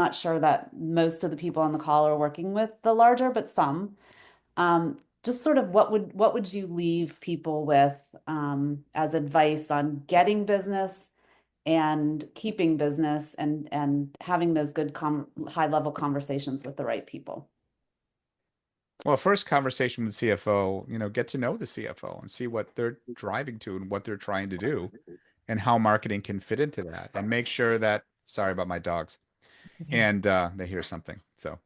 not sure that most of the people on the call are working with the larger, but some. Just sort of what would you leave people with as advice on getting business and keeping business and having those good high level conversations with the right people? Well, first conversation with CFO, get to know the CFO and see what they're driving to and what they're trying to do and how marketing can fit into that. And make sure that, sorry about my dogs, and they hear something. So,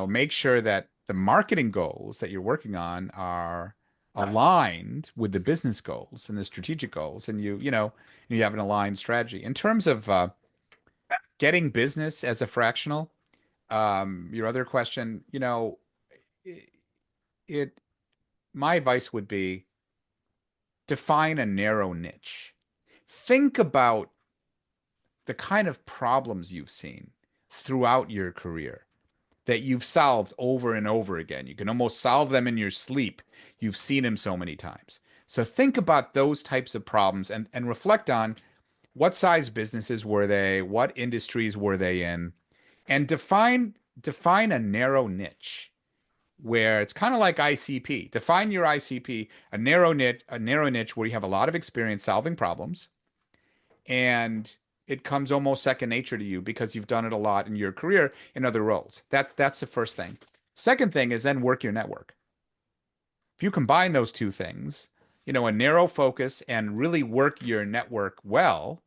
make sure that the marketing goals that you're working on are aligned with the business goals and the strategic goals, and you have an aligned strategy. In terms of getting business as a fractional, your other question, it, it my advice would be define a narrow niche. Think about the kind of problems you've seen throughout your career that you've solved over and over again. You can almost solve them in your sleep. You've seen them so many times. So think about those types of problems and reflect on what size businesses were they, what industries were they in, and define a narrow niche where it's kind of like ICP. Define your ICP, a narrow niche where you have a lot of experience solving problems and it comes almost second nature to you because you've done it a lot in your career in other roles. That's the first thing. Second thing is then work your network. If you combine those two things, a narrow focus and really work your network well,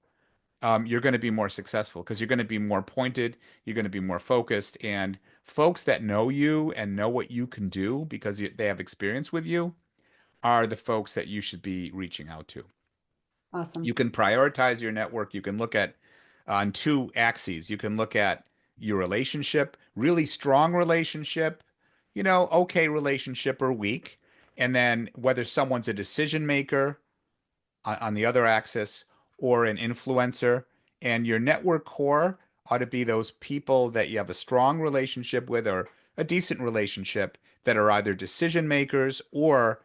you're going to be more successful because you're going to be more pointed, you're going to be more focused, and folks that know you and know what you can do because they have experience with you are the folks that you should be reaching out to. You Awesome. can prioritize your network. You can look at on two axes. You can look at your relationship, really strong relationship, okay relationship or weak, and then whether someone's a decision maker on the other axis or an influencer. And your network core ought to be those people that you have a strong relationship with or a decent relationship that are either decision makers or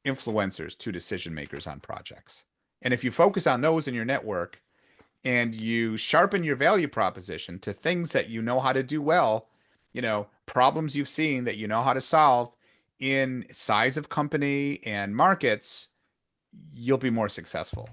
influencers to decision makers on projects. And if you focus on those in your network and you sharpen your value proposition to things that you know how to do well, problems you've seen that you know how to solve in size of company and markets, you'll be more successful.